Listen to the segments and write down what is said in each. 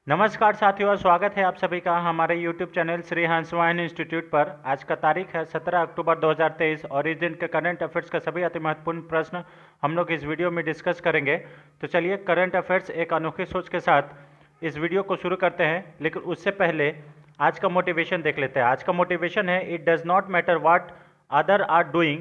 नमस्कार साथियों और स्वागत है आप सभी का हमारे YouTube चैनल श्री हंसवाहिनी इंस्टीट्यूट पर। आज का तारीख है 17 अक्टूबर 2023 और इस दिन के करंट अफेयर्स का सभी अति महत्वपूर्ण प्रश्न हम लोग इस वीडियो में डिस्कस करेंगे। तो चलिए करंट अफेयर्स एक अनोखी सोच के साथ इस वीडियो को शुरू करते हैं, लेकिन उससे पहले आज का मोटिवेशन देख लेते हैं। आज का मोटिवेशन है, it does not matter what other are doing,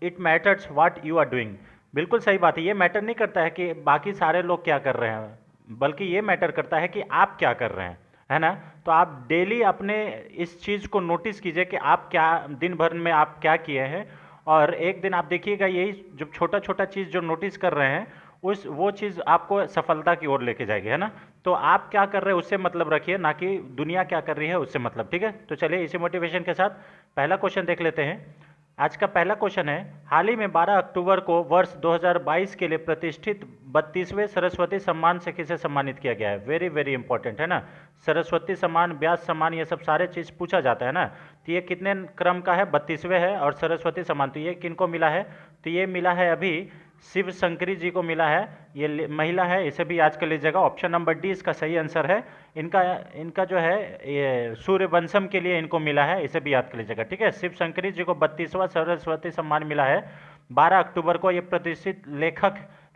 it matters what you are doing. बिल्कुल सही बात है। ये मैटर नहीं करता है कि बाकी सारे लोग क्या कर रहे हैं, बल्कि ये मैटर करता है कि आप क्या कर रहे हैं, है ना। तो आप डेली अपने इस चीज़ को नोटिस कीजिए कि आप क्या दिन भर में आप क्या किए हैं, और एक दिन आप देखिएगा यही जो छोटा छोटा चीज़ जो नोटिस कर रहे हैं उस वो चीज़ आपको सफलता की ओर लेके जाएगी, है ना। तो आप क्या कर रहे हैं उससे मतलब रखिए, ना कि दुनिया क्या कर रही है उससे मतलब। ठीक है, तो चलिए इसी मोटिवेशन के साथ पहला क्वेश्चन देख लेते हैं। आज का पहला क्वेश्चन है, हाल ही में 12 अक्टूबर को वर्ष 2022 के लिए प्रतिष्ठित 32वें सरस्वती सम्मान से किसे सम्मानित किया गया है। वेरी वेरी इंपॉर्टेंट है ना। सरस्वती सम्मान, व्यास सम्मान, ये सब सारे चीज़ पूछा जाता है ना। तो ये कितने क्रम का है, 32वें है। और सरस्वती सम्मान तो ये किनको मिला है, तो ये मिला है अभी शिव शंकरी जी को मिला है। ये महिला है, इसे भी याद कर लीजिएगा। ऑप्शन नंबर डी इसका सही आंसर है। इनका इनका जो है ये सूर्यवंशम के लिए इनको मिला है, इसे भी याद कर लीजिएगा। ठीक है, शिव शंकरी जी को 32वां सरस्वती सम्मान मिला है 12 अक्टूबर को। ये प्रतिष्ठित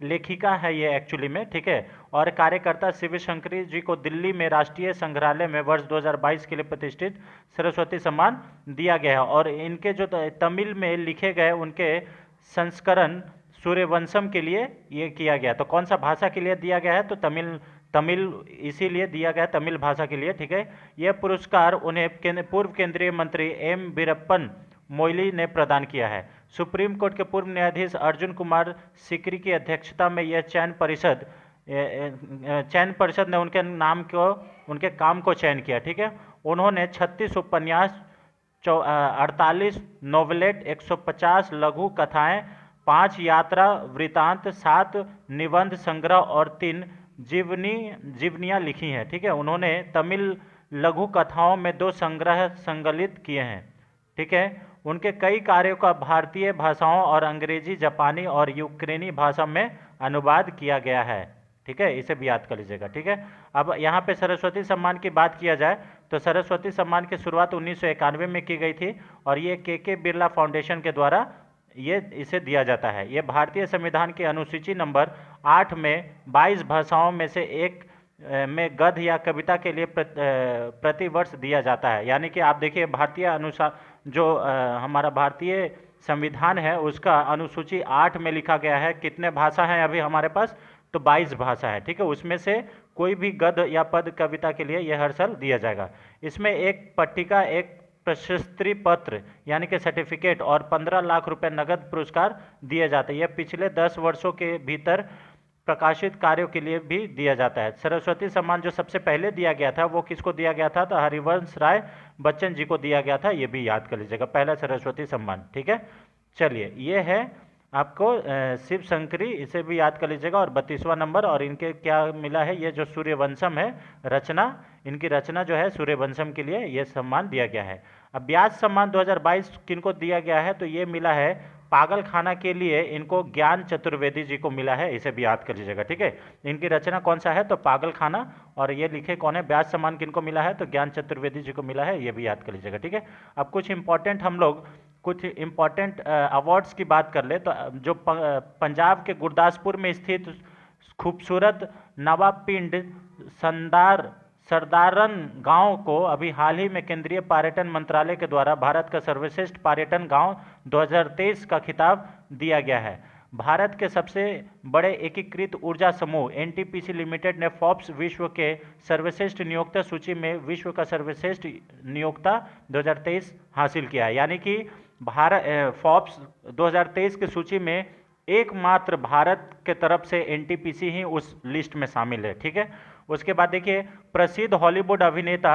लेखिका है ये एक्चुअली में, ठीक है। और कार्यकर्ता शिव शंकरी जी को दिल्ली में राष्ट्रीय संग्रहालय में वर्ष 2022 के लिए प्रतिष्ठित सरस्वती सम्मान दिया गया है। और इनके जो तमिल में लिखे गए उनके संस्करण सूर्यवंशम के लिए ये किया गया। तो कौन सा भाषा के लिए दिया गया है, तो तमिल तमिल इसीलिए दिया गया, तमिल भाषा के लिए। ठीक है, यह पुरस्कार उन्हें पूर्व केंद्रीय मंत्री एम वीरप्पन मोइली ने प्रदान किया है। सुप्रीम कोर्ट के पूर्व न्यायाधीश अर्जुन कुमार सिकरी की अध्यक्षता में यह चयन परिषद ने उनके काम को चयन किया। ठीक है, उन्होंने 36 उपन्यास, 48 नोवेलेट, 150 लघु कथाएं, 5 यात्रा वृतांत, 7 निबंध संग्रह और 3 जीवनियाँ लिखी हैं। ठीक है, उन्होंने तमिल लघु कथाओं में 2 संग्रह संकलित किए हैं। ठीक है, उनके कई कार्यों का भारतीय भाषाओं और अंग्रेजी, जापानी और यूक्रेनी भाषा में अनुवाद किया गया है। ठीक है, इसे भी याद कर लीजिएगा। ठीक है, अब यहाँ पे सरस्वती सम्मान की बात किया जाए तो सरस्वती सम्मान की शुरुआत 1991 में की गई थी, और ये के बिरला फाउंडेशन के द्वारा ये इसे दिया जाता है। ये भारतीय संविधान की अनुसूची नंबर 8 में 22 भाषाओं में से एक में गद्य या कविता के लिए प्रति वर्ष दिया जाता है। यानी कि आप देखिए भारतीय अनुसार जो हमारा भारतीय संविधान है उसका अनुसूची 8 में लिखा गया है कितने भाषा हैं अभी हमारे पास, तो 22 भाषा है। ठीक है, उसमें से कोई भी गद्य या पद कविता के लिए यह हर साल दिया जाएगा। इसमें एक पट्टिका, एक प्रशस्ति पत्र यानी कि सर्टिफिकेट और 15 लाख रुपए नगद पुरस्कार दिए जाते हैं। यह पिछले 10 वर्षों के भीतर प्रकाशित कार्यों के लिए भी दिया जाता है। सरस्वती सम्मान जो सबसे पहले दिया गया था वो किसको दिया गया था, तो हरिवंश राय बच्चन जी को दिया गया था। ये भी याद कर लीजिएगा, पहला सरस्वती सम्मान। ठीक है, चलिए ये है आपको शिव शंकरी, इसे भी याद कर लीजिएगा। और 32वां नंबर, और इनके क्या मिला है, ये जो सूर्यवंशम है रचना, इनकी रचना जो है सूर्यवंशम के लिए ये सम्मान दिया गया है। अब व्यास सम्मान 2022 किनको दिया गया है, तो ये मिला है पागल खाना के लिए इनको ज्ञान चतुर्वेदी जी को मिला है, इसे भी याद कर लीजिएगा। ठीक है, इनकी रचना कौन सा है, तो पागल खाना, और ये लिखे कौन है, व्यास सम्मान किनको मिला है, तो ज्ञान चतुर्वेदी जी को मिला है, ये भी याद कर लीजिएगा। ठीक है, अब कुछ इंपॉर्टेंट अवार्ड्स की बात कर ले तो जो पंजाब के गुरदासपुर में स्थित खूबसूरत नवापिंड सरदारन गांव को अभी हाल ही में केंद्रीय पर्यटन मंत्रालय के द्वारा भारत का सर्वश्रेष्ठ पर्यटन गांव 2023 का खिताब दिया गया है। भारत के सबसे बड़े एकीकृत ऊर्जा समूह एनटीपीसी लिमिटेड ने फोर्ब्स विश्व के सर्वश्रेष्ठ नियोक्ता सूची में विश्व का सर्वश्रेष्ठ नियोक्ता 2023 हासिल किया है। यानी कि भारत फोर्ब्स 2023 की सूची में एकमात्र भारत के तरफ से एनटीपीसी ही उस लिस्ट में शामिल है। ठीक है, उसके बाद देखिए प्रसिद्ध हॉलीवुड अभिनेता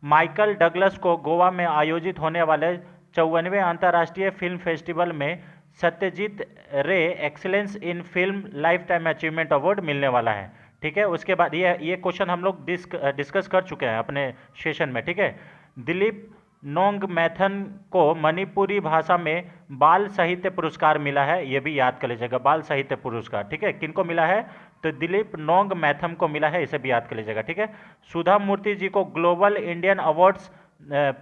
माइकल डगलस को गोवा में आयोजित होने वाले 54वें अंतर्राष्ट्रीय फिल्म फेस्टिवल में सत्यजीत रे excellence in film life time achievement award मिलने वाला है। ठीक है, उसके बाद ये क्वेश्चन हम लोग डिस्कस कर चुके हैं अपने सेशन में। ठीक है, दिलीप नोंगमेथन को मणिपुरी भाषा में बाल साहित्य पुरस्कार मिला है, ये भी याद कर लीजिएगा, बाल साहित्य पुरस्कार, ठीक है। किनको मिला है? तो दिलीप नोंगमेथम को मिला है, इसे भी याद कर लीजिएगा, ठीक है। सुधा मूर्ति जी को ग्लोबल इंडियन अवार्ड्स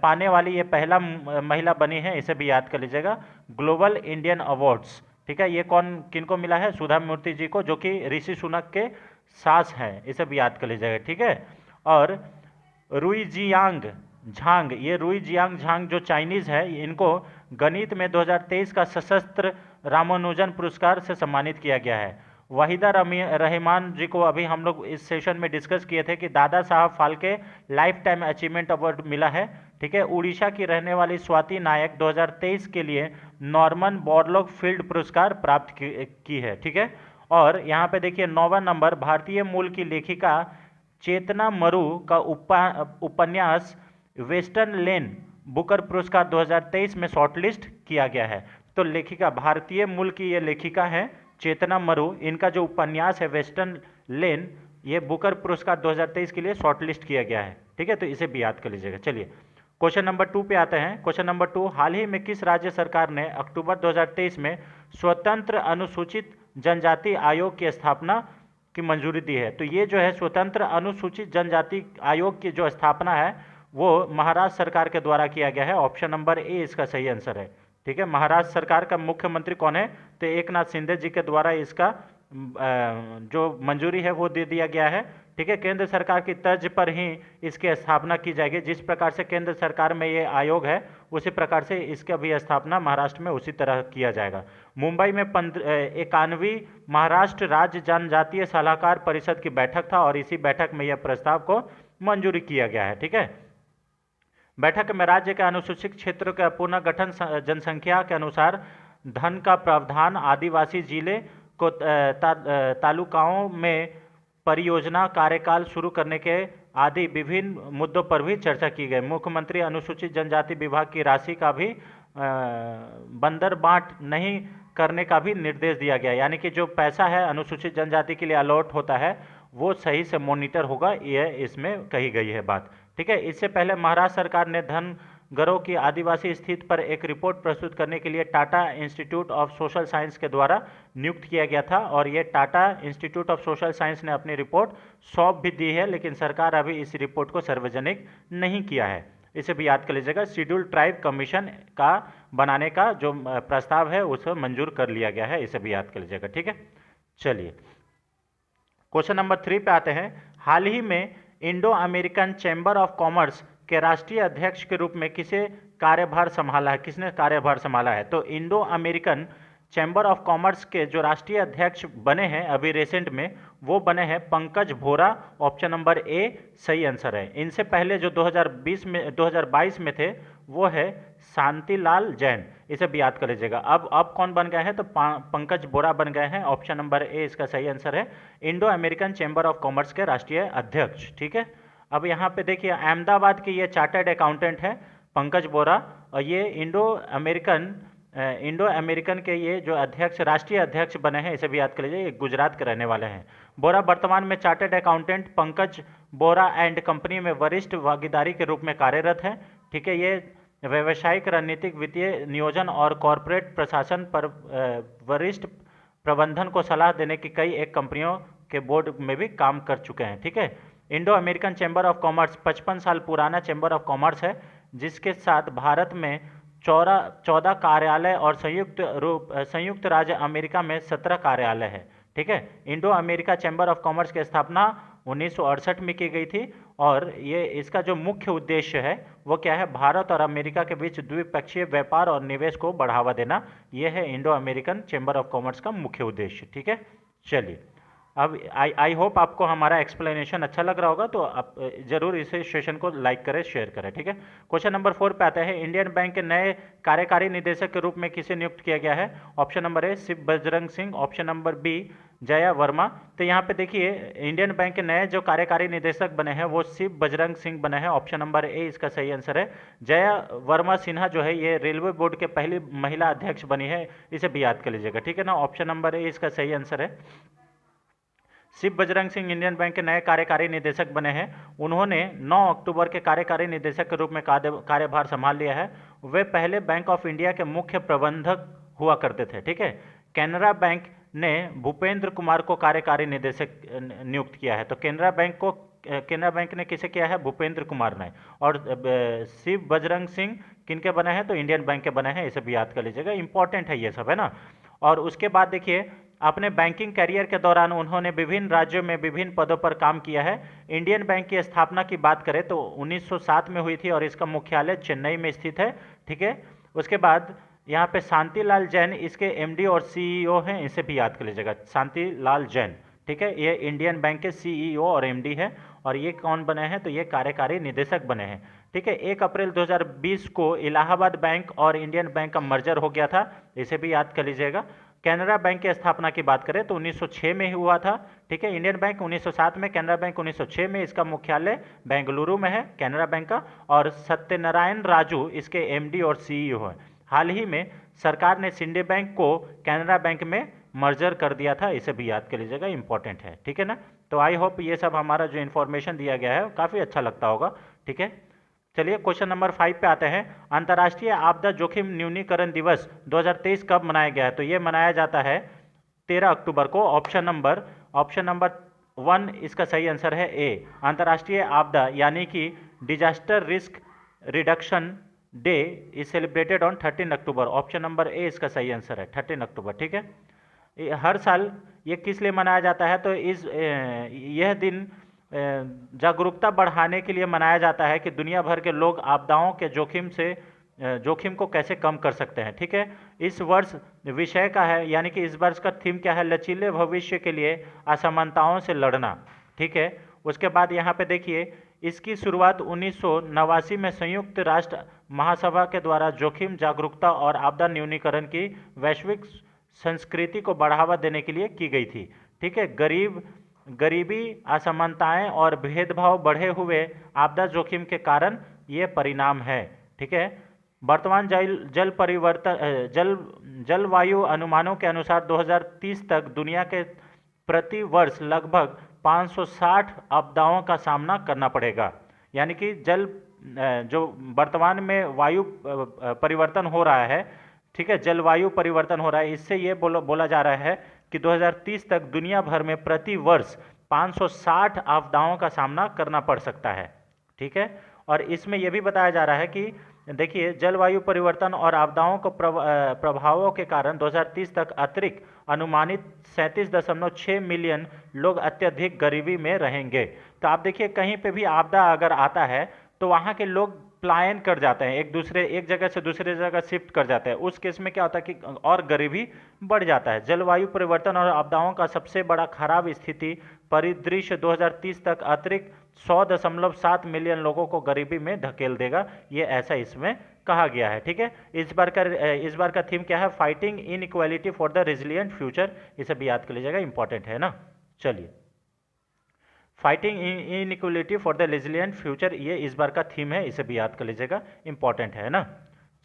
पाने वाली ये पहला महिला बनी है, इसे भी याद कर लीजिएगा, ग्लोबल इंडियन अवार्ड्स, ठीक है। ये कौन किनको मिला है? सुधा मूर्ति जी को, जो कि ऋषि सुनक के सास हैं, इसे भी याद कर लीजिएगा, ठीक है। और रुईजियांग झांग, ये रुईजियांग झांग जो चाइनीज़ है, इनको गणित में 2023 का सशस्त्र रामानुजन पुरस्कार से सम्मानित किया गया है। वाहिदा रहमान जी को अभी हम लोग इस सेशन में डिस्कस किए थे कि Dada Saheb Phalke life time achievement award मिला है, ठीक है। उड़ीसा की रहने वाली स्वाति नायक 2023 के लिए नॉर्मन बोरलॉग फील्ड पुरस्कार प्राप्त की है, ठीक है। और यहाँ पे देखिए 9वां नंबर, भारतीय मूल की लेखिका चेतना मरु का उपन्यास वेस्टर्न लेन बुकर पुरस्कार 2023 में शॉर्टलिस्ट किया गया है। तो लेखिका, भारतीय मूल की ये लेखिका है चेतना मरु, इनका जो उपन्यास है वेस्टर्न लेन, ये बुकर पुरस्कार 2023 के लिए शॉर्टलिस्ट किया गया है, ठीक है। तो इसे भी याद कर लीजिएगा। चलिए क्वेश्चन नंबर 2 पे आते हैं। क्वेश्चन नंबर 2, हाल ही में किस राज्य सरकार ने अक्टूबर 2023 में स्वतंत्र अनुसूचित जनजाति आयोग की स्थापना की मंजूरी दी है? तो ये जो है स्वतंत्र अनुसूचित जनजाति आयोग की जो स्थापना है वो महाराष्ट्र सरकार के द्वारा किया गया है। ऑप्शन नंबर ए इसका सही आंसर है, ठीक है। महाराष्ट्र सरकार का मुख्यमंत्री कौन है? तो एकनाथ शिंदे जी के द्वारा इसका जो मंजूरी है वो दे दिया गया है, ठीक है। केंद्र सरकार की तर्ज पर ही इसकी स्थापना की जाएगी। जिस प्रकार से केंद्र सरकार में ये आयोग है, उसी प्रकार से इसका भी स्थापना महाराष्ट्र में उसी तरह किया जाएगा। मुंबई में 51वीं महाराष्ट्र राज्य जनजातीय सलाहकार परिषद की बैठक था और इसी बैठक में यह प्रस्ताव को मंजूरी किया गया है, ठीक है। बैठक में राज्य के अनुसूचित क्षेत्र का पुनर्गठन जनसंख्या के अनुसार धन का प्रावधान, आदिवासी जिले को तालुकाओं में परियोजना कार्यकाल शुरू करने के आदि विभिन्न मुद्दों पर भी चर्चा की गई। मुख्यमंत्री अनुसूचित जनजाति विभाग की राशि का भी बंदरबांट नहीं करने का भी निर्देश दिया गया, यानी कि जो पैसा है अनुसूचित जनजाति के लिए अलॉट होता है वो सही से मॉनिटर होगा, यह इसमें कही गई है बात, ठीक है। इससे पहले महाराष्ट्र सरकार ने धनगरों की आदिवासी स्थिति पर एक रिपोर्ट प्रस्तुत करने के लिए Tata institute of social science के द्वारा नियुक्त किया गया था और ये Tata institute of social science ने अपनी रिपोर्ट सौंप भी दी है, लेकिन सरकार अभी इस रिपोर्ट को सार्वजनिक नहीं किया है। इसे भी याद कर लीजिएगा। शेड्यूल ट्राइब कमीशन का बनाने का जो प्रस्ताव है उसे मंजूर कर लिया गया है, इसे भी याद कर लीजिएगा, ठीक है। चलिए क्वेश्चन नंबर 3 पे आते हैं। हाल ही में Indo American chamber of commerce के राष्ट्रीय अध्यक्ष के रूप में किसने कार्यभार संभाला है? तो Indo American chamber of commerce के जो राष्ट्रीय अध्यक्ष बने हैं अभी रिसेंट में, वो बने हैं पंकज भोरा। ऑप्शन नंबर ए सही आंसर है। इनसे पहले जो 2022 में थे वो है शांतिलाल जैन, इसे भी याद कर लीजिएगा। अब कौन बन गए हैं? तो पंकज बोरा बन गए हैं। ऑप्शन नंबर ए इसका सही आंसर है, Indo American chamber of commerce के राष्ट्रीय अध्यक्ष, ठीक है। अब यहाँ पे देखिए अहमदाबाद के ये चार्टर्ड अकाउंटेंट हैं पंकज बोरा, और ये इंडो अमेरिकन के ये जो अध्यक्ष, राष्ट्रीय अध्यक्ष बने हैं, इसे भी याद कर लीजिए, ये गुजरात के रहने वाले हैं। बोरा वर्तमान में chartered accountant Pankaj Bora and company में वरिष्ठ भागीदारी के रूप में कार्यरत हैं, ठीक है। ये व्यावसायिक, रणनीतिक, वित्तीय नियोजन और कॉरपोरेट प्रशासन पर वरिष्ठ प्रबंधन को सलाह देने की कई एक कंपनियों के बोर्ड में भी काम कर चुके हैं, ठीक है। Indo American chamber of commerce 55 साल पुराना चैम्बर ऑफ कॉमर्स है, जिसके साथ भारत में 14 कार्यालय और संयुक्त राज्य अमेरिका में 17 कार्यालय है, ठीक है। Indo America chamber of commerce की स्थापना 1968 में की गई थी और ये इसका जो मुख्य उद्देश्य है वो क्या है? भारत और अमेरिका के बीच द्विपक्षीय व्यापार और निवेश को बढ़ावा देना, यह है Indo American chamber of commerce का मुख्य उद्देश्य, ठीक है। चलिए अब आई होप आपको हमारा एक्सप्लेनेशन अच्छा लग रहा होगा, तो आप जरूर इसे सेशन को लाइक करें, शेयर करें, ठीक है। क्वेश्चन नंबर 4 पे आते हैं। इंडियन बैंक के नए कार्यकारी निदेशक के रूप में किसे नियुक्त किया गया है? Option number A Shiv Bajrang Singh, option number B Jaya Verma. तो यहाँ पे देखिए इंडियन बैंक के नए जो कार्यकारी निदेशक बने हैं वो शिव बजरंग सिंह बने हैं। ऑप्शन नंबर ए इसका सही आंसर है। जया वर्मा सिन्हा जो है ये रेलवे बोर्ड के पहली महिला अध्यक्ष बनी है, इसे भी याद कर लीजिएगा, ठीक है ना। ऑप्शन नंबर ए इसका सही आंसर है। शिव बजरंग सिंह इंडियन बैंक के नए कार्यकारी निदेशक बने हैं। उन्होंने 9 अक्टूबर के कार्यकारी निदेशक के रूप में कार्यभार संभाल लिया है। वे पहले बैंक ऑफ इंडिया के मुख्य प्रबंधक हुआ करते थे। ठीक है। कैनरा बैंक ने भूपेंद्र कुमार को कार्यकारी निदेशक नियुक्त किया है। तो कैनरा बैंक ने किसे किया है? भूपेंद्र कुमार ने। और शिव बजरंग सिंह किनके बने हैं? तो इंडियन बैंक के बने हैं। इसे भी याद कर लीजिएगा, इंपॉर्टेंट है ये सब, है ना। और उसके बाद देखिए, अपने बैंकिंग करियर के दौरान उन्होंने विभिन्न राज्यों में विभिन्न पदों पर काम किया है। इंडियन बैंक की स्थापना की बात करें तो 1907 में हुई थी और इसका मुख्यालय चेन्नई में स्थित है। ठीक है। उसके बाद यहाँ पे शांतिलाल जैन इसके एमडी और सीईओ हैं। इसे भी याद कर लीजिएगा, शांतिलाल जैन। ठीक है। ये इंडियन बैंक के सीईओ और एमडी है। और ये कौन बने हैं? तो ये कार्यकारी निदेशक बने हैं। ठीक है। 1 अप्रैल 2020 को इलाहाबाद बैंक और इंडियन बैंक का मर्जर हो गया था। इसे भी याद कर लीजिएगा। कैनरा बैंक की स्थापना की बात करें तो 1906 में ही हुआ था। ठीक है। इंडियन बैंक 1907 में, कैनरा बैंक 1906 में। इसका मुख्यालय बेंगलुरु में है, कैनरा बैंक का। और सत्यनारायण राजू इसके एमडी और सीईओ हैं। हाल ही में सरकार ने सिंडी बैंक को कैनरा बैंक में मर्जर कर दिया था। इसे भी याद कर लीजिएगा, इंपॉर्टेंट है। ठीक है ना। तो आई होप ये सब हमारा जो इन्फॉर्मेशन दिया गया है काफ़ी अच्छा लगता होगा। ठीक है। चलिए क्वेश्चन नंबर 5 पे आते हैं। अंतर्राष्ट्रीय आपदा जोखिम न्यूनीकरण दिवस 2023 कब मनाया गया है? तो ये मनाया जाता है 13 अक्टूबर को। ऑप्शन नंबर 1 इसका सही आंसर है ए। अंतर्राष्ट्रीय आपदा यानी कि disaster risk reduction day is celebrated on 13 October. Option number ए इसका सही आंसर है, 13 अक्टूबर। ठीक है। हर साल ये किस लिए मनाया जाता है? तो यह दिन जागरूकता बढ़ाने के लिए मनाया जाता है कि दुनिया भर के लोग आपदाओं के जोखिम को कैसे कम कर सकते हैं। ठीक है। इस वर्ष विषय का है, यानी कि इस वर्ष का थीम क्या है? लचीले भविष्य के लिए असमानताओं से लड़ना। ठीक है। उसके बाद यहाँ पे देखिए, इसकी शुरुआत 1989 में संयुक्त राष्ट्र महासभा के द्वारा जोखिम जागरूकता और आपदा न्यूनीकरण की वैश्विक संस्कृति को बढ़ावा देने के लिए की गई थी। ठीक है। गरीबी, असमानताएं और भेदभाव बढ़े हुए आपदा जोखिम के कारण ये परिणाम है। ठीक है। वर्तमान जलवायु अनुमानों के अनुसार 2030 तक दुनिया के प्रति वर्ष लगभग 560 आपदाओं का सामना करना पड़ेगा। यानी कि जो वर्तमान में वायु परिवर्तन हो रहा है, ठीक है, जलवायु परिवर्तन हो रहा है, इससे ये बोला जा रहा है कि 2030 तक दुनिया भर में प्रति वर्ष 560 आपदाओं का सामना करना पड़ सकता है। ठीक है। और इसमें यह भी बताया जा रहा है कि देखिए, जलवायु परिवर्तन और आपदाओं को प्रभावों के कारण 2030 तक अतिरिक्त अनुमानित 37.6 मिलियन लोग अत्यधिक गरीबी में रहेंगे। तो आप देखिए, कहीं पे भी आपदा अगर आता है तो वहाँ के लोग पलायन कर जाते हैं, एक जगह से दूसरे जगह शिफ्ट कर जाते हैं। उस केस में क्या होता है कि और गरीबी बढ़ जाता है। जलवायु परिवर्तन और आपदाओं का सबसे बड़ा खराब स्थिति परिदृश्य 2030 तक अतिरिक्त 100.7 मिलियन लोगों को गरीबी में धकेल देगा। ये ऐसा इसमें कहा गया है। ठीक है। इस बार का थीम क्या है? Fighting inequality for the resilient future. इसे भी याद कर लीजिएगा, इंपॉर्टेंट है ना। चलिए, fighting inequality for the resilient future, ये इस बार का थीम है। इसे भी याद कर लीजिएगा, इंपॉर्टेंट है ना।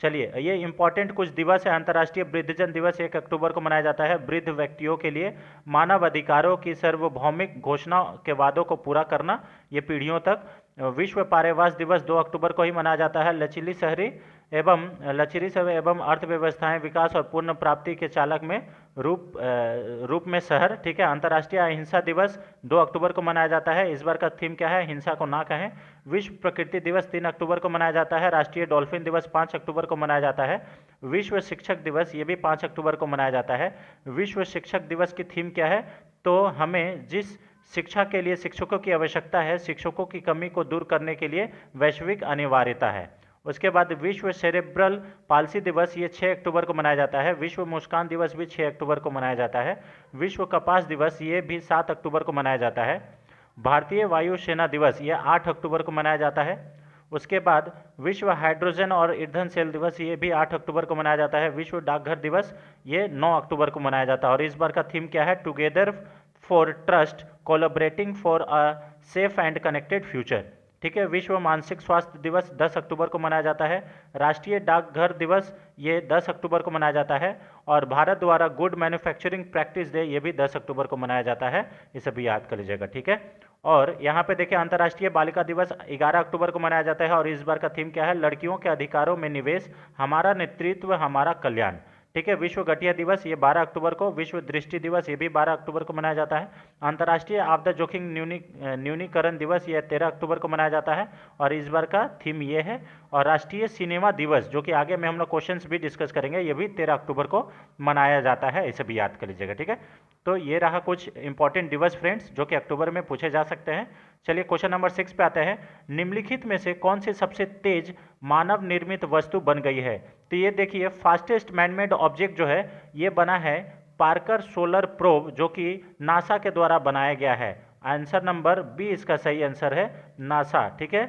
चलिए, ये इंपॉर्टेंट कुछ दिवस है। अंतर्राष्ट्रीय वृद्धजन दिवस 1 अक्टूबर को मनाया जाता है। वृद्ध व्यक्तियों के लिए मानव अधिकारों की सार्वभौमिक घोषणा के वादों को पूरा करना, ये पीढ़ियों तक। विश्व पारेवास दिवस 2 अक्टूबर को ही मनाया जाता है। लचीली शहरी एवं अर्थव्यवस्थाएं विकास और पूर्ण प्राप्ति के चालक में रूप में शहर। ठीक है। अंतर्राष्ट्रीय अहिंसा दिवस 2 अक्टूबर को मनाया जाता है। इस बार का थीम क्या है? हिंसा को ना कहें। विश्व प्रकृति दिवस 3 अक्टूबर को मनाया जाता है। राष्ट्रीय डॉल्फिन दिवस 5 अक्टूबर को मनाया जाता है। विश्व शिक्षक दिवस, ये भी 5 अक्टूबर को मनाया जाता है। विश्व शिक्षक दिवस की थीम क्या है? तो हमें जिस शिक्षा के लिए शिक्षकों की आवश्यकता है, शिक्षकों की कमी को दूर करने के लिए वैश्विक अनिवार्यता है। उसके बाद विश्व सेरेब्रल पाल्सी दिवस, ये 6 अक्टूबर को मनाया जाता है। विश्व मुस्कान दिवस भी 6 अक्टूबर को मनाया जाता है। विश्व कपास दिवस, ये भी 7 अक्टूबर को मनाया जाता है। भारतीय वायु सेना दिवस, ये 8 अक्टूबर को मनाया जाता है। उसके बाद विश्व हाइड्रोजन और ईंधन सेल दिवस, ये भी 8 अक्टूबर को मनाया जाता है। विश्व डाकघर दिवस, ये 9 अक्टूबर को मनाया जाता है। और इस बार का थीम क्या है? Together for trust, collaborating for a safe and connected future. ठीक है। विश्व मानसिक स्वास्थ्य दिवस 10 अक्टूबर को मनाया जाता है। राष्ट्रीय डाकघर दिवस ये 10 अक्टूबर को मनाया जाता है। और भारत द्वारा गुड मैन्युफैक्चरिंग प्रैक्टिस डे ये भी 10 अक्टूबर को मनाया जाता है, ये सभी याद कर लीजिएगा, ठीक है। और यहाँ पे देखिए अंतर्राष्ट्रीय बालिका दिवस 11 अक्टूबर को मनाया जाता है और इस बार का थीम क्या है, लड़कियों के अधिकारों में निवेश, हमारा नेतृत्व हमारा कल्याण, ठीक है। विश्व गठिया दिवस ये 12 अक्टूबर को, विश्व दृष्टि दिवस ये भी 12 अक्टूबर को मनाया जाता है। अंतर्राष्ट्रीय आपदा जोखिम न्यूनीकरण दिवस ये 13 अक्टूबर को मनाया जाता है और इस बार का थीम ये है। और राष्ट्रीय सिनेमा दिवस जो कि आगे में हम लोग क्वेश्चंस भी डिस्कस करेंगे, ये भी 13 अक्टूबर को मनाया जाता है, इसे भी याद कर लीजिएगा, ठीक है। तो ये रहा कुछ इंपॉर्टेंट दिवस फ्रेंड्स जो कि अक्टूबर में पूछे जा सकते हैं। चलिए क्वेश्चन नंबर 6 पे आते हैं। निम्नलिखित में से कौन सी सबसे तेज मानव निर्मित वस्तु बन गई है? तो ये देखिए फास्टेस्ट मैनमेड ऑब्जेक्ट जो है ये बना है पार्कर सोलर प्रोब, जो कि नासा के द्वारा बनाया गया है। आंसर नंबर बी इसका सही आंसर है, नासा, ठीक है।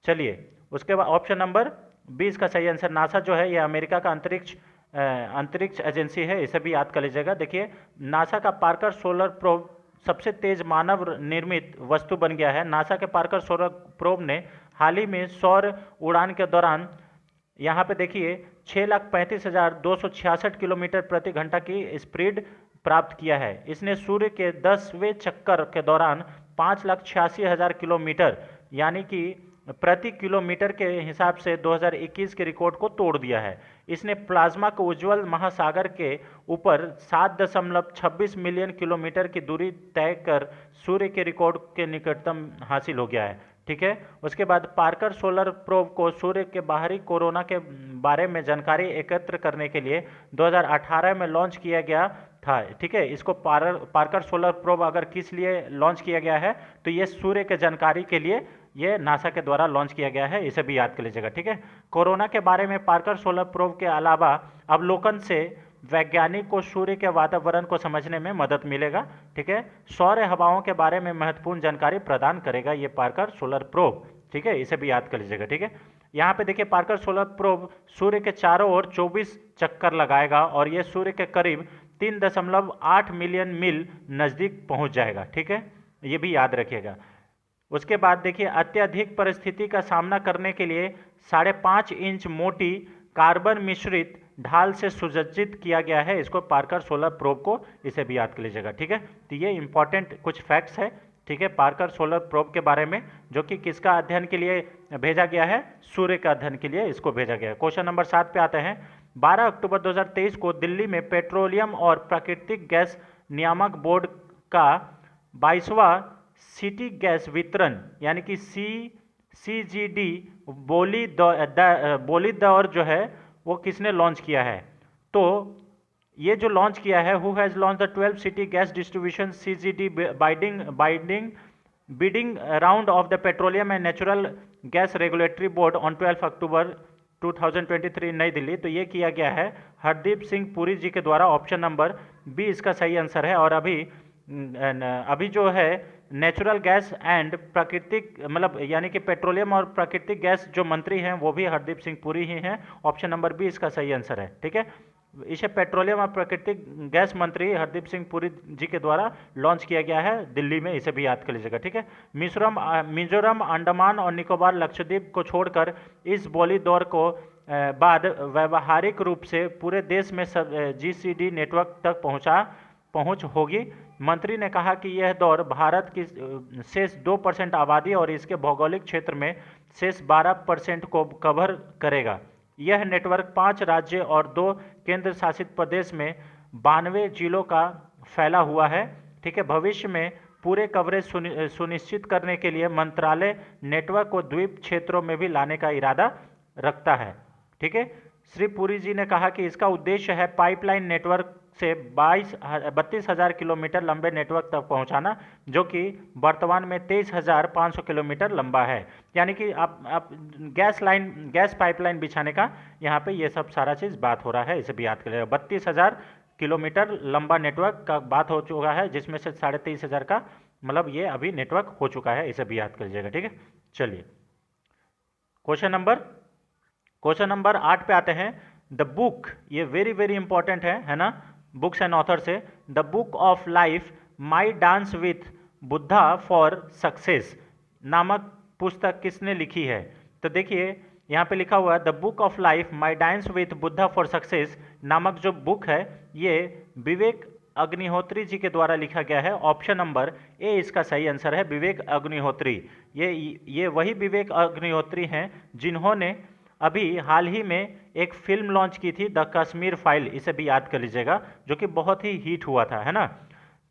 चलिए उसके बाद ऑप्शन नंबर बी इसका सही आंसर, नासा जो है ये अमेरिका का अंतरिक्ष एजेंसी है, इसे भी याद कर लीजिएगा। देखिए नासा का पार्कर सोलर प्रोब सबसे तेज मानव निर्मित वस्तु बन गया है। नासा के पार्कर सोलर प्रोब ने हाल ही में सौर उड़ान के दौरान यहाँ पे देखिए 6,35,266 किलोमीटर प्रति घंटा की स्पीड प्राप्त किया है। इसने सूर्य के 10वें चक्कर के दौरान 5,86,000 किलोमीटर यानी कि प्रति किलोमीटर के हिसाब से 2021 के रिकॉर्ड को तोड़ दिया है। इसने प्लाज्मा को उज्ज्वल महासागर के ऊपर 7.26 मिलियन किलोमीटर की दूरी तय कर सूर्य के रिकॉर्ड के निकटतम हासिल हो गया है, ठीक है। उसके बाद पार्कर सोलर प्रोब को सूर्य के बाहरी कोरोना के बारे में जानकारी एकत्र करने के लिए 2018 में लॉन्च किया गया था, ठीक है। इसको पार्कर सोलर प्रोब अगर किस लिए लॉन्च किया गया है तो ये सूर्य के जानकारी के लिए ये नासा के द्वारा लॉन्च किया गया है, इसे भी याद कर लीजिएगा, ठीक है। कोरोना के बारे में पार्कर सोलर प्रोब के अलावा अवलोकन से वैज्ञानिक को सूर्य के वातावरण को समझने में मदद मिलेगा, ठीक है। सौर हवाओं के बारे में महत्वपूर्ण जानकारी प्रदान करेगा ये पार्कर सोलर प्रोब, ठीक है, इसे भी याद कर लीजिएगा, ठीक है। यहाँ पे देखिए पार्कर सोलर प्रोब सूर्य के चारों ओर 24 चक्कर लगाएगा और ये सूर्य के करीब 3.8 मिलियन मील नज़दीक पहुँच जाएगा, ठीक है, ये भी याद रखिएगा। उसके बाद देखिए अत्यधिक परिस्थिति का सामना करने के लिए 5.5 इंच मोटी कार्बन मिश्रित ढाल से सुसज्जित किया गया है इसको पार्कर सोलर प्रोब को, इसे भी याद कर लीजिएगा, ठीक है। तो ये इंपॉर्टेंट कुछ फैक्ट्स है, ठीक है, पार्कर सोलर प्रोब के बारे में, जो कि किसका अध्ययन के लिए भेजा गया है, सूर्य का अध्ययन के लिए इसको भेजा गया है। क्वेश्चन नंबर 7 पे आते हैं। 12 अक्टूबर 2023 को दिल्ली में पेट्रोलियम और प्राकृतिक गैस नियामक बोर्ड का 22वां सिटी गैस वितरण यानी कि CGD बोली दौर जो है वो किसने लॉन्च किया है? तो ये जो लॉन्च किया है, who has launch the 12 city gas distribution CGD bidding round of the petroleum and natural gas regulatory board on 12 अक्टूबर 2023 नई दिल्ली। तो ये किया गया है हरदीप सिंह पुरी जी के द्वारा, ऑप्शन नंबर बी इसका सही आंसर है। और अभी जो है नेचुरल गैस एंड प्राकृतिक मतलब यानी कि पेट्रोलियम और प्राकृतिक गैस जो मंत्री हैं वो भी हरदीप सिंह पुरी ही हैं, ऑप्शन नंबर बी इसका सही आंसर है, ठीक है। इसे पेट्रोलियम और प्राकृतिक गैस मंत्री हरदीप सिंह पुरी जी के द्वारा लॉन्च किया गया है दिल्ली में, इसे भी याद कर लीजिएगा, ठीक है। मिजोरम, अंडमान और निकोबार, लक्षद्वीप को छोड़कर इस बोली दौर को बाद व्यावहारिक रूप से पूरे देश में GCD नेटवर्क तक पहुंच होगी। मंत्री ने कहा कि यह दौर भारत की शेष 2% आबादी और इसके भौगोलिक क्षेत्र में शेष 12% को कवर करेगा। यह नेटवर्क 5 राज्य और 2 केंद्र शासित प्रदेश में 92 जिलों का फैला हुआ है, ठीक है। भविष्य में पूरे कवरेज सुनिश्चित करने के लिए मंत्रालय नेटवर्क को द्वीप क्षेत्रों में भी लाने का इरादा रखता है, ठीक है। श्री पुरी जी ने कहा कि इसका उद्देश्य है पाइपलाइन नेटवर्क से 32,000 किलोमीटर लंबे नेटवर्क तक पहुंचाना, जो कि वर्तमान में 23,500 किलोमीटर लंबा है। यानी कि आप गैस पाइपलाइन बिछाने का यहाँ पे ये सब सारा चीज़ बात हो रहा है, इसे भी याद करिएगा। 32,000 किलोमीटर लंबा नेटवर्क का बात हो चुका है, जिसमें से 23,500 का मतलब ये अभी नेटवर्क हो चुका है, इसे भी याद कर लीजिएगा, ठीक है। चलिए क्वेश्चन नंबर 8 पे आते हैं। द बुक, ये वेरी वेरी इंपॉर्टेंट है ना, बुक्स एंड ऑथर से। The book of life my dance with Buddha for success नामक पुस्तक किसने लिखी है? तो देखिए यहाँ पे लिखा हुआ है the book of life my dance with Buddha for success नामक जो बुक है ये विवेक अग्निहोत्री जी के द्वारा लिखा गया है। ऑप्शन नंबर ए इसका सही आंसर है, विवेक अग्निहोत्री। ये वही विवेक अग्निहोत्री हैं जिन्होंने अभी हाल ही में एक फिल्म लॉन्च की थी द कश्मीर फाइल, इसे भी याद कर लीजिएगा, जो कि बहुत ही हिट हुआ था, है ना।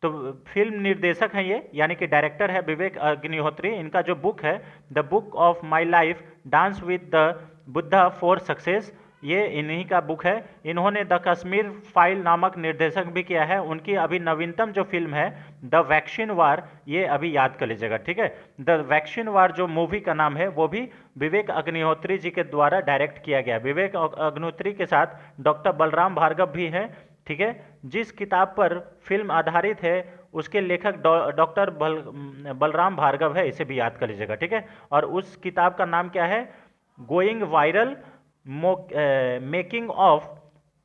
तो फिल्म निर्देशक हैं ये, यानी कि डायरेक्टर है विवेक अग्निहोत्री। इनका जो बुक है the book of my life dance with the Buddha for success, ये इन्हीं का बुक है। इन्होंने द कश्मीर फाइल नामक निर्देशक भी किया है। उनकी अभी नवीनतम जो फिल्म है द वैक्सीन वार, ये अभी याद कर लीजिएगा, ठीक है। द वैक्सीन वार जो मूवी का नाम है वो भी विवेक अग्निहोत्री जी के द्वारा डायरेक्ट किया गया। विवेक अग्निहोत्री के साथ डॉक्टर बलराम भार्गव भी हैं, ठीक है। जिस किताब पर फिल्म आधारित है उसके लेखक डॉक्टर बलराम भार्गव है, इसे भी याद कर लीजिएगा, ठीक है। और उस किताब का नाम क्या है? Going viral making of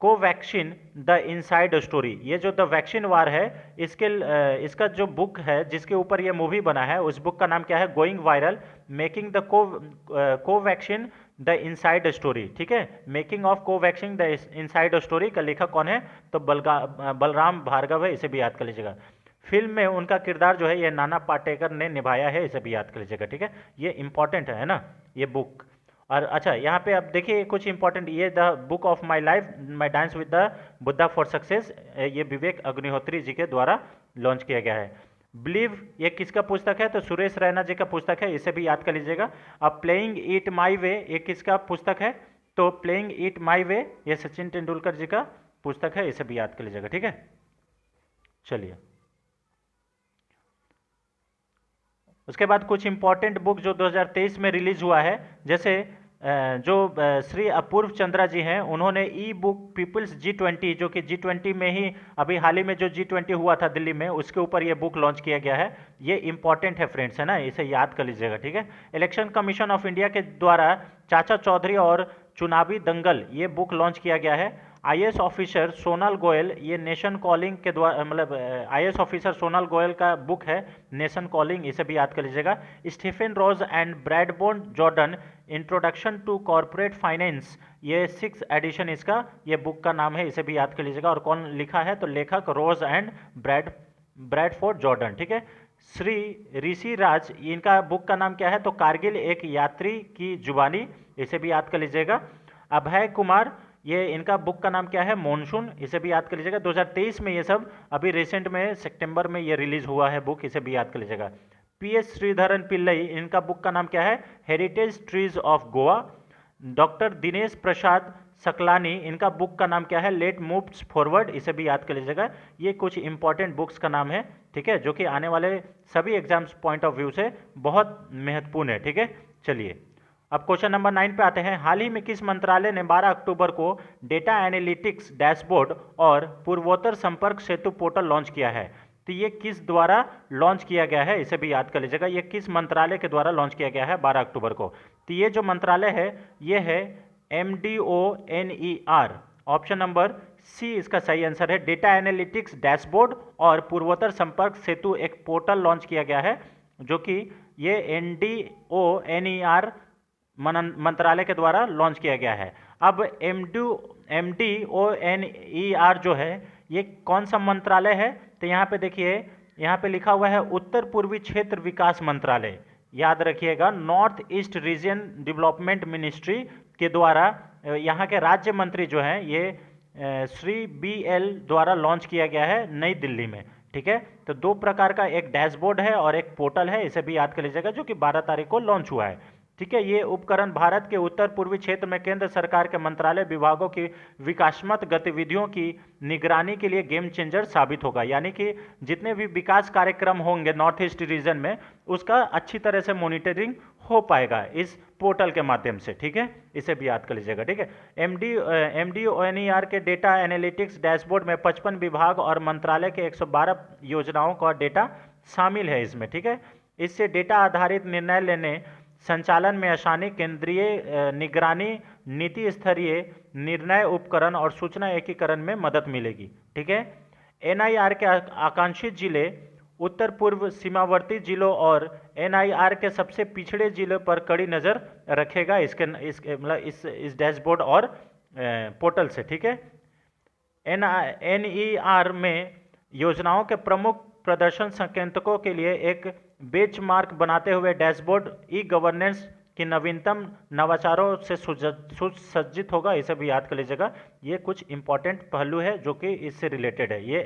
Covaxin the inside story. ये जो द वैक्सीन वार है इसका जो बुक है जिसके ऊपर ये मूवी बना है, उस बुक का नाम क्या है? Going viral making the Covaxin the inside story, ठीक है। Making of Covaxin the inside story का लेखक कौन है? तो बलराम भार्गव है, इसे भी याद कर लीजिएगा। फिल्म में उनका किरदार जो है ये नाना पाटेकर ने निभाया है, इसे भी याद कर लीजिएगा, ठीक है। ये इंपॉर्टेंट है ना ये बुक। और अच्छा यहाँ पे अब देखिए कुछ इंपॉर्टेंट, ये the book of my life my dance with the Buddha for success, ये विवेक अग्निहोत्री जी के द्वारा लॉन्च किया गया है। बिलीव ये किसका पुस्तक है? तो सुरेश रैना जी का पुस्तक है, इसे भी याद कर लीजिएगा। अब प्लेइंग इट माई वे ये किसका पुस्तक है? तो प्लेइंग इट माई वे ये सचिन तेंदुलकर जी का पुस्तक है, इसे भी याद कर लीजिएगा, ठीक है। चलिए उसके बाद कुछ इंपॉर्टेंट बुक जो 2023 में रिलीज हुआ है, जैसे जो श्री अपूर्व चंद्रा जी हैं, उन्होंने ई बुक पीपल्स G20, जो कि G20 में ही अभी हाल ही में जो G20 हुआ था दिल्ली में, उसके ऊपर ये बुक लॉन्च किया गया है। ये इंपॉर्टेंट है फ्रेंड्स, है ना, इसे याद कर लीजिएगा, ठीक है। इलेक्शन कमीशन ऑफ इंडिया के द्वारा चाचा चौधरी और चुनावी दंगल ये बुक लॉन्च किया गया है। आईएएस ऑफिसर सोनल गोयल ये नेशन कॉलिंग के द्वारा, मतलब आईएएस ऑफिसर सोनल गोयल का बुक है नेशन कॉलिंग, इसे भी याद कर लीजिएगा। Stephen Ross and Bradford Jordan introduction to corporate finance, ये 6th एडिशन इसका ये बुक का नाम है, इसे भी याद कर लीजिएगा। और कौन लिखा है? तो लेखक रोज एंड ब्रैडफोर्ड जॉर्डन, ठीक है। श्री ऋषि राज इनका बुक का नाम क्या है? तो कारगिल एक यात्री की जुबानी, इसे भी याद कर लीजिएगा। अभय कुमार ये इनका बुक का नाम क्या है? मॉनसून, इसे भी याद कर लीजिएगा। 2023 में ये सब अभी रिसेंट में सितंबर में ये रिलीज हुआ है बुक, इसे भी याद कर लीजिएगा। PS श्रीधरन पिल्लई इनका बुक का नाम क्या है? Heritage trees of Goa. Doctor Dinesh Prasad Saklani इनका बुक का नाम क्या है? लेट मूव्स फॉरवर्ड, इसे भी याद कर लीजिएगा। ये कुछ इंपॉर्टेंट बुक्स का नाम है, ठीक है, जो कि आने वाले सभी एग्जाम्स पॉइंट ऑफ व्यू से बहुत महत्वपूर्ण है, ठीक है। चलिए अब क्वेश्चन नंबर 9 पे आते हैं। हाल ही में किस मंत्रालय ने 12 अक्टूबर को डेटा एनालिटिक्स डैशबोर्ड और पूर्वोत्तर संपर्क सेतु पोर्टल लॉन्च किया है? तो ये किस द्वारा लॉन्च किया गया है? इसे भी याद कर लीजिएगा। ये किस मंत्रालय के द्वारा लॉन्च किया गया है 12 अक्टूबर को? तो ये जो मंत्रालय है ये है MDONER। ऑप्शन नंबर सी इसका सही आंसर है। डेटा एनालिटिक्स डैशबोर्ड और पूर्वोत्तर संपर्क सेतु एक पोर्टल लॉन्च किया गया है, जो कि ये MDONER मंत्रालय के द्वारा लॉन्च किया गया है। अब MDONER जो है ये कौन सा मंत्रालय है? तो यहाँ पे देखिए, यहाँ पे लिखा हुआ है उत्तर पूर्वी क्षेत्र विकास मंत्रालय, याद रखिएगा। North east region development ministry के द्वारा यहाँ के राज्य मंत्री जो हैं ये श्री BL द्वारा लॉन्च किया गया है नई दिल्ली में, ठीक है। तो दो प्रकार का, एक डैशबोर्ड है और एक पोर्टल है, इसे भी याद कर लीजिएगा, जो कि 12 तारीख को लॉन्च हुआ है, ठीक है। ये उपकरण भारत के उत्तर पूर्वी क्षेत्र में केंद्र सरकार के मंत्रालय विभागों की विकासात्मक गतिविधियों की निगरानी के लिए गेम चेंजर साबित होगा। यानी कि जितने भी विकास कार्यक्रम होंगे नॉर्थ ईस्ट रीजन में, उसका अच्छी तरह से मॉनिटरिंग हो पाएगा इस पोर्टल के माध्यम से, ठीक है। इसे भी याद कर लीजिएगा, ठीक है। MDONER के डेटा एनालिटिक्स डैशबोर्ड में 55 विभाग और मंत्रालय के 112 योजनाओं का डेटा शामिल है इसमें, ठीक है। इससे डेटा आधारित निर्णय लेने, संचालन में आसानी, केंद्रीय निगरानी, नीति स्तरीय निर्णय उपकरण और सूचना एकीकरण में मदद मिलेगी, ठीक है। NIR के आकांक्षित जिले उत्तर पूर्व सीमावर्ती जिलों और एनआईआर के सबसे पिछड़े जिलों पर कड़ी नज़र रखेगा मतलब इस डैशबोर्ड और पोर्टल से, ठीक है। एनईआर में योजनाओं के प्रमुख प्रदर्शन संकेतकों के लिए एक बेंचमार्क बनाते हुए डैशबोर्ड ई गवर्नेंस की नवीनतम नवाचारों से सुसज्जित होगा। इसे भी याद कर लीजिएगा। ये कुछ इंपॉर्टेंट पहलू है जो कि इससे रिलेटेड है। ये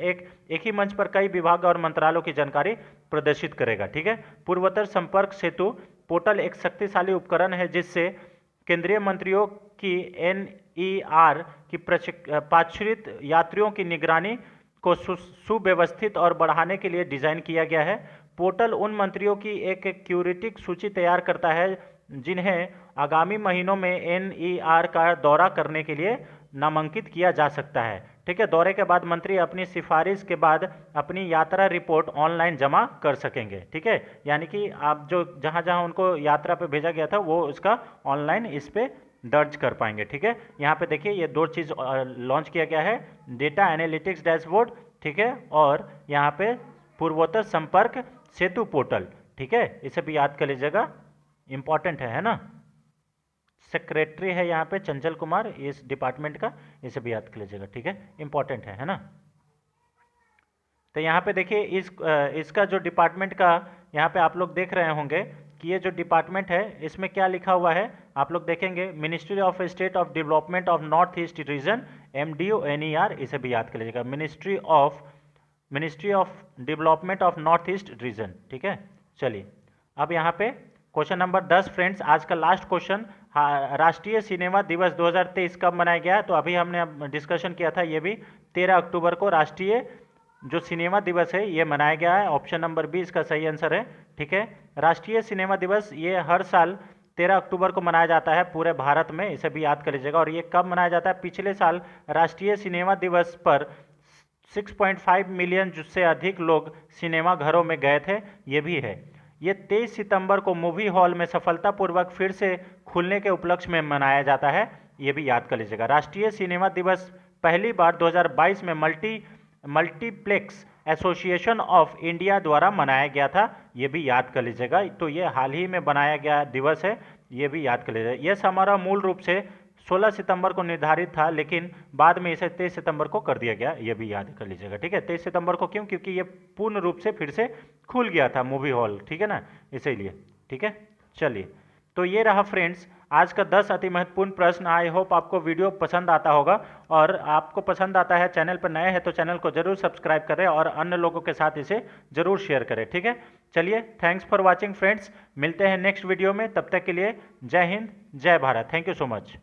एक ही मंच पर कई विभाग और मंत्रालयों की जानकारी प्रदर्शित करेगा, ठीक है। पूर्वोत्तर संपर्क सेतु पोर्टल एक शक्तिशाली उपकरण है जिससे केंद्रीय मंत्रियों की एनईआर की पाच्छरित यात्रियों की निगरानी को सुव्यवस्थित और बढ़ाने के लिए डिजाइन किया गया है। पोर्टल उन मंत्रियों की एक क्यूरेटिव सूची तैयार करता है जिन्हें आगामी महीनों में एनईआर का दौरा करने के लिए नामांकित किया जा सकता है, ठीक है। दौरे के बाद मंत्री अपनी सिफारिश के बाद अपनी यात्रा रिपोर्ट ऑनलाइन जमा कर सकेंगे, ठीक है। यानी कि आप जो जहां जहां उनको यात्रा पे भेजा गया था वो उसका ऑनलाइन इस पे दर्ज कर पाएंगे, ठीक है। यहाँ पे देखिए ये दो चीज़ लॉन्च किया गया है, डेटा एनालिटिक्स डैशबोर्ड, ठीक है, और यहाँ पे पूर्वोत्तर संपर्क सेतु पोर्टल, ठीक है। इसे भी याद कर लीजिएगा, इंपॉर्टेंट है ना। सेक्रेटरी है यहाँ पे चंचल कुमार इस डिपार्टमेंट का, इसे भी याद कर लीजिएगा, ठीक है, इंपॉर्टेंट है ना। तो यहाँ पे देखिए इसका जो डिपार्टमेंट का यहाँ पे आप लोग देख रहे होंगे कि ये जो डिपार्टमेंट है इसमें क्या लिखा हुआ है, आप लोग देखेंगे ministry of state of development of north east region MDO-NER, इसे भी याद कर लीजिएगा, ministry of development of north east region, ठीक है। चलिए अब यहाँ पे क्वेश्चन नंबर 10 फ्रेंड्स, आज का लास्ट क्वेश्चन। राष्ट्रीय सिनेमा दिवस 2023 कब मनाया गया? तो अभी हमने डिस्कशन किया था, ये भी 13 अक्टूबर को राष्ट्रीय जो सिनेमा दिवस है ये मनाया गया है। ऑप्शन नंबर बी इसका सही आंसर है, ठीक है। राष्ट्रीय सिनेमा दिवस ये हर साल 13 अक्टूबर को मनाया जाता है पूरे भारत में, इसे भी याद कर लीजिएगा। और ये कब मनाया जाता है? पिछले साल राष्ट्रीय सिनेमा दिवस पर 6.5 मिलियन से अधिक लोग सिनेमा घरों में गए थे, ये भी है। ये 23 सितंबर को मूवी हॉल में सफलतापूर्वक फिर से खुलने के उपलक्ष्य में मनाया जाता है, ये भी याद कर लीजिएगा। राष्ट्रीय सिनेमा दिवस पहली बार 2022 में मल्टीप्लेक्स एसोसिएशन ऑफ इंडिया द्वारा मनाया गया था, ये भी याद कर लीजिएगा। तो ये हाल ही में बनाया गया दिवस है, ये भी याद कर लीजिएगा। यह समारोह मूल रूप से 16 सितंबर को निर्धारित था, लेकिन बाद में इसे 23 सितंबर को कर दिया गया, ये भी याद कर लीजिएगा, ठीक है। 23 सितंबर को क्यों? क्योंकि ये पूर्ण रूप से फिर से खुल गया था मूवी हॉल, ठीक है ना, इसीलिए, ठीक है। चलिए तो ये रहा फ्रेंड्स आज का 10 अति महत्वपूर्ण प्रश्न। आई होप आपको वीडियो पसंद आता होगा, और आपको पसंद आता है, चैनल पर नए हैं तो चैनल को जरूर सब्सक्राइब करें और अन्य लोगों के साथ इसे जरूर शेयर करें, ठीक है। चलिए थैंक्स फॉर वॉचिंग फ्रेंड्स, मिलते हैं नेक्स्ट वीडियो में, तब तक के लिए जय हिंद जय Bharat, thank you so much.